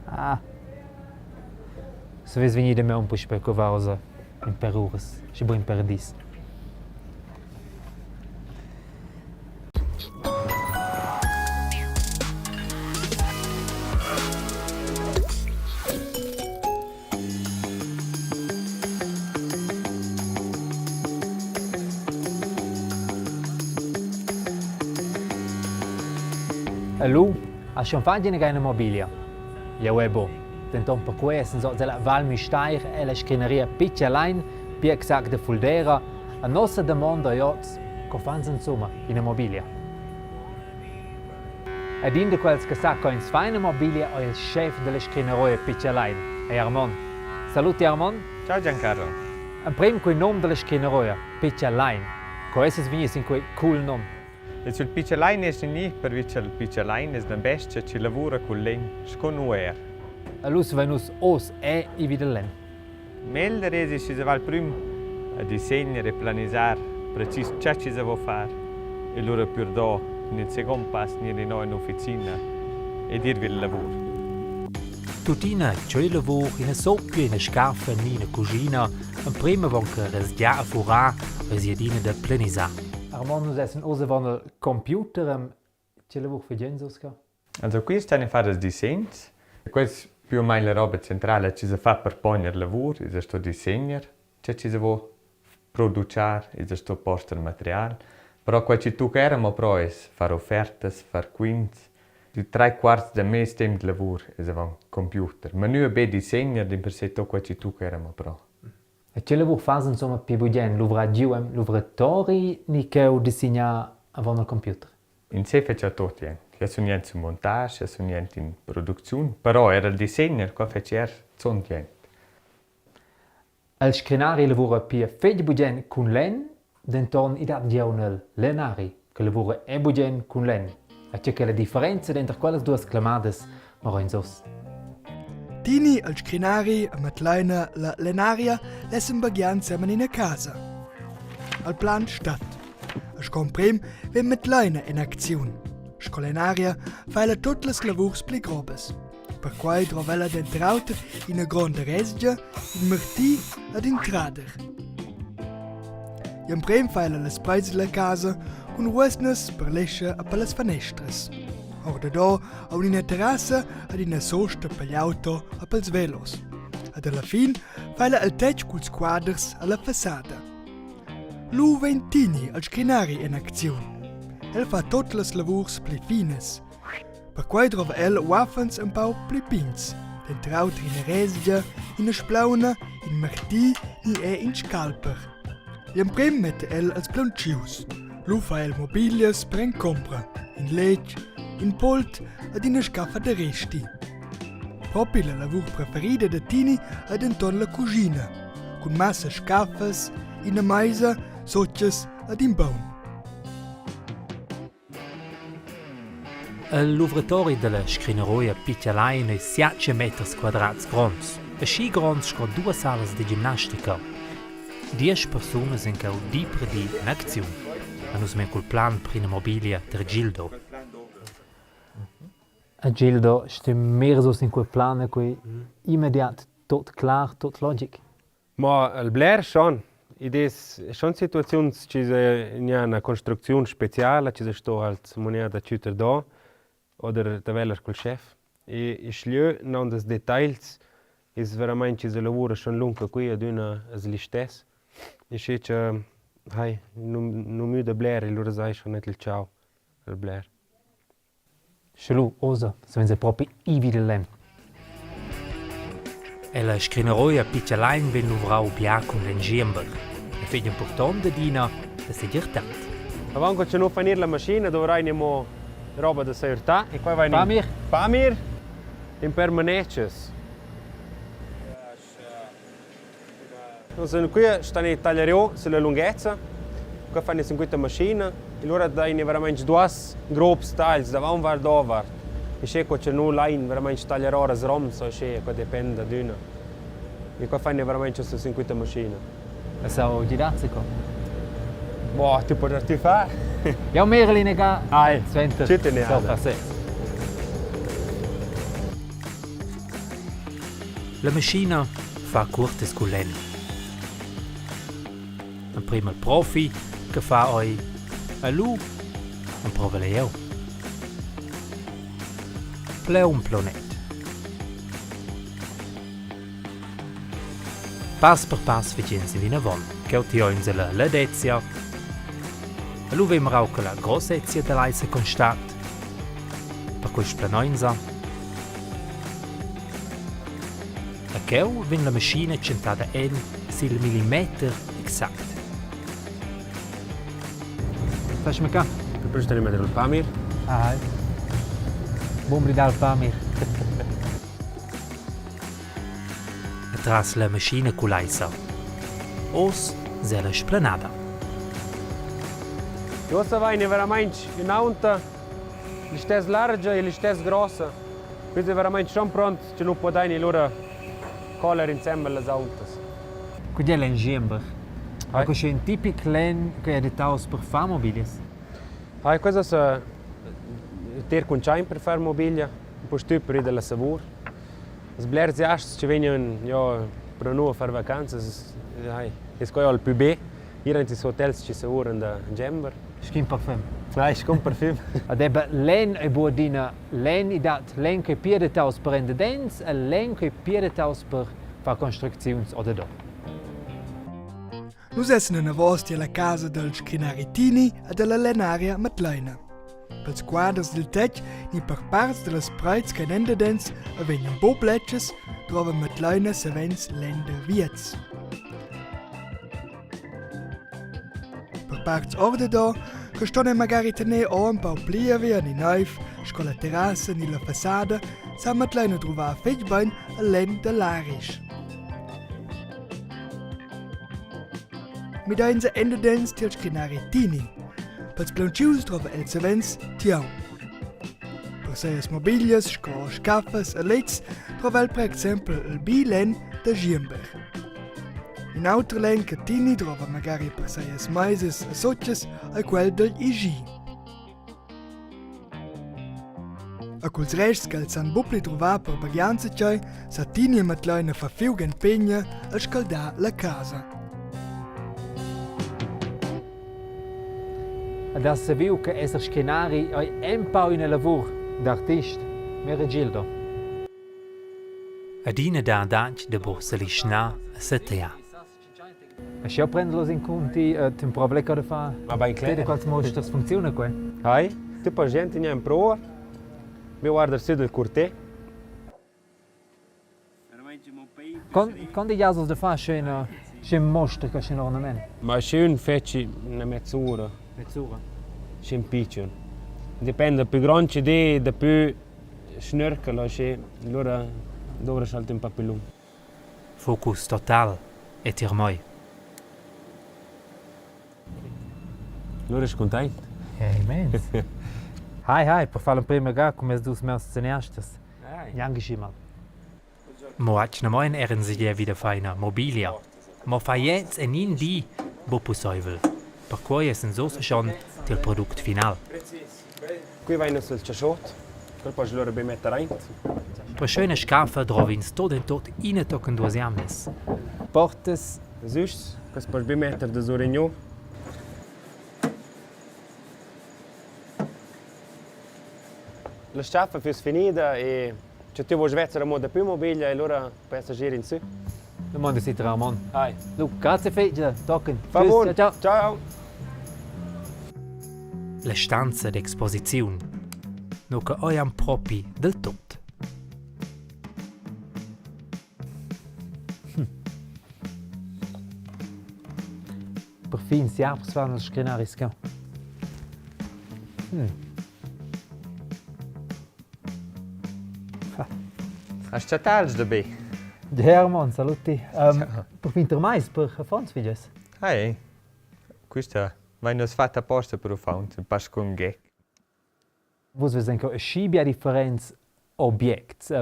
Ah. Se vezi venire da me un po' per covare in perures, ci vuoi in paradis. E lui ha schon fatto una mobilia. Ja, webo. Tentom per questo, so della Val Müstair e la scrineria Piccalein, più exact de Fuldera, a nostra domanda è come fanno insomma in mobilia. Ed in de quels che sa che fa una mobilia è il chef della scrineria Piccalein, è Armand. Saluti Armand. Ciao Giancarlo. Un primo quel nome della scrineria Piccalein. Cosa è in quel cool nome? Il Piccalein è finito perché il Piccalein è la bestia che lavora con l'en sconuer. Allora venus os e i videlen. Melder è si va prima a disegnare e planizzare preciso ciò che si vuole fare e allora per do nel secondo passo nelle nuove officina e dirvi il lavoro. Tutina c'è lavoro in una soppia, in una scaffa, in una cucina, un prima von che resdia a furà, resiedine da planizzare. Armand, nous essen ose van el computer, c'è lavoro per Gensoska? Also qui stanno a fare i disegni. Questo più o meno la roba centrale che si fa per poi il lavoro, è questo disegno, che si vuole produrre, è questo posto il materiale. Però quello che tu chiedi però è fare offerte, fare quinti. Il 3/4 del mese tempo di lavoro è un computer. Ma non è ben disegno, in per sé quello che tu chiedi però. E c'è lavoro fare insomma per budgen, lavoratori ni che disegna avon il computer. In sé faccio tutto, io sono niente in montaggio, io sono niente in produzione, però era il disegno che faceva sono niente. Il scrinari lavora per fede budgen con len, denton idat giornal lenari, che lavora e budgen con len. E c'è che la differenza entre quelle due clamades moro in sos. Tini al scrinari e Matleina la lenaria lessen bagian zusammen in a casa. Al plan statt. Es comprem wenn Matleina in Aktion. Scolenaria feila tutte le lavurs pli grobes. Per quai trovella d'entrauter in a grande resgia, in martì ad in trader. Iam prem feila le spreis della casa con ruesnes per l'esce e per le finestres. Or da do a una terrassa ad una sosta per gli auto e per i velos. Ad alla fin feila il tech con squaders alla fassada. Lu ventini al scrinari in azione. El fa tutte le lavurs pli fines. Per quai trova el waffens un pau pli pins. Dentrauter in resgia, in splauna, in martì e in scalper. Iam prem mette el als plancius. Lu fa el mobilias per en compra, in leg, in polt ed in scaffa de resti. Proprio la lavur preferida de Tini è denton la cucina, con massa scaffas, in maisa, soccias ed in baum. Il lavratore della scrineria Piccalein è 7 metri quadrati grands. E sci grands sco 2 salas di ginnastica. 10 persone in cau di per di in azione. E nus me col plan per una mobilia der Gildo. A Gildo, stem mehr so in quel plan qui immediat tot klar, tot logic. Ma il Blair schon. Ides schon situazioni ci in una costruzione speciale, ci sto als moneta ciuter da oder da veller col chef. E schlio non des details is veramente ci lavora schon lunga qui ad una as listes. E che hai non mi da Blair e loro sai schon net il ciao il Blair. Schlu osa, se wenn sie proprio I videlen. E la scrineria Piccalein ven luvrau bia con l'engiember. E fede importante dina da se dirtant. Avanco c'è non finire la macchina dovrai nemo roba da segurità e poi vai Pamir. Pamir in permanentes. Qui stanno i tagliario sulla lunghezza. Qua fanno in questa macchina e allora dai veramente due grobi taglios da un var da var. E c'è qua c'è non line veramente tagliare ora srom so c'è qua dipende da una. E qua fanno veramente in questa macchina. E so didattico. Boh, ti potresti fare? Ja, Merlin ga. Ai, Svente. ci teniamo. So fa se. La macchina fa curte sculen. Un primo il profi che fa oi a lu un prova leo. Pleu un plonet. Pass per pass facen si vina von, che otioins la dezia. A lu vem rau che la grossezia dell'aisa constat. Per quel splanoinza. A cheu vin la macchina centada sil millimeter exact. Facci-me cá. Depois tenho medo do Pamir. Ai. Bom bridal Pamir. Tras la macchina culaisa. Os zela splanada. Questa vai è veramente in alta, l'istess larga e l'istess grossa. Quindi è veramente schon pronto, che non può dare l'ora colere insieme alle altas. Quindi è l'engiember. Hai. Questo è un tipico len che è detato per fare mobilis. Hai questa è ter con chain per fare mobilia, un po' stupidi della savur. Sblerzi asci ci vengono per noi a fare vacanze, è scoio al più bene. Hier in questi hotels ci si ora in Gember. Skin parfum. Nein, ist kein Parfüm. Adeba len e buodina len i dat len che piede detaus per ende dens e len che piede detaus per fare costruzioni o do. Nus essen in avosti alla casa del Scrinaritini e della Lenaria Matleina. Per squadras del tec, ni per parts delle spreits che nende dens e vengono bo pletches, trova Matleina se vens lende viets. Per parts orde do, che stonne magari tenere o un po' plia via ni neuf, sco la terrassa ni la fassada, sa Matleina trova fetch bain e len de larisch. Mit einse Ende dens til Scrinaritini. Pels plancius trova el sevens tiau. Per seias mobilias, sco scaffas e lets trova el per exempel il bilen de Giemberg. In autre len che Tini trova magari per seias maises e sotches al quel del Igi. A culs rests che il San Bupli trova per bagianza tjai, sa Tini e Matleina fa fiugen pegna a scaldar la casa. Adesso viu che esser Scrinari è un po' in lavoro d'artista. Mere Gildo. Adina da andac de borsali schna a setea. E se io prendo in conti un problema da fare, Ma ben vede klar. qualche modo funziona qua. Hai, tipo a gente in proa. Mi guarda su del curte. Quando gli altri da fare c'è un mostro che c'è un ornamento. Ma schön feci una mezz'ora. Mezz'ora. C'è un picciolo. Dipende, più grande di, da più schnörkel c'è. Allora dovrei saltare un po' più lungo. Focus total e tirmoi. Allora sei contento? Immens. Hai, per fare un primo gara come du meus cineastas. Jangi mal. Moach na moin eren sie ja wieder feiner Mobilia. Mo fa jetzt en in di bo pusoivel. Per cui es so schon til Produkt final. Qui vai sul ciasciotto. Poi puoi allora ben mettere rein. Per schöne Schafe drovins tot en tot ine tocken duas jamnes. Portas. Giusto? Questo puoi ben mettere da soregno. La staffa è finita e se tu vuoi svizzere a modo più mobile, allora puoi essere in su. Du mondo sitter Ramon. Hai. Lu, grazie fece, tocken. Fa buon. Ciao. Ciao. La stanza d'exposiziun. No che oi am propi del tot. Per fin si apres van al Scrinaris ca. Hast du tals dabei? De Herman, saluti. Per fin ter mais, per Fons fides. Hai, questa vai nos fatta apposta per un faunt, un pas con gec. Vos ves enco a scibia differenz objects.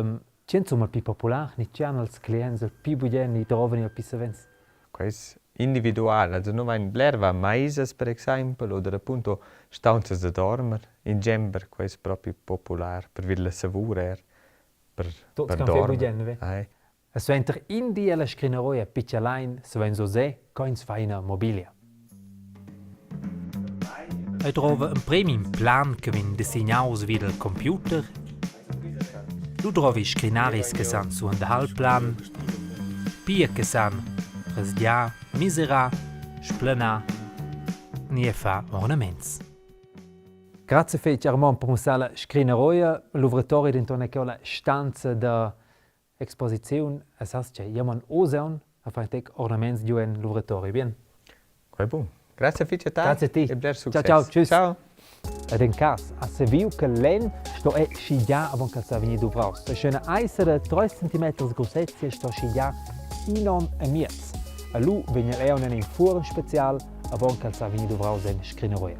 Cien summa più popular, ni cian als clients, al più budien, ni troven al più savens. Quais individual, also non vain blerva maises per esempio, oder appunto stanzas da dormer, in gember, quais proprio popular, per vir la savur per Tots per can fer dormer. budien, ve? Hai. Es venter indi alla scrineroia Piccialain se ven José coins faina mobilia. E trova un premi plan che vin disegnaus vid al computer. Du trovi scrinaris che san su un halplan, pia che san rasdia, misera, splana, nie fa ornaments. Grazie fece Armand per la scrineroia, l'uvratori d'intorno a la stanza da exposizione, es heißt, che jemand osan a fare ornaments di un l'uvratori, bien? Quai buon. Grazie a te. Grazie a te. E bler succes. Ciao, ciao, tschüss. Ciao. Ed in cas, a se viu che len sto e scigia avon che sa veni du vraus. Se schöne Eise de 3 cm grossezie sto scigia inom e miez. A lu vegner eonen in furen special avon che sa veni du vraus en scrineroia.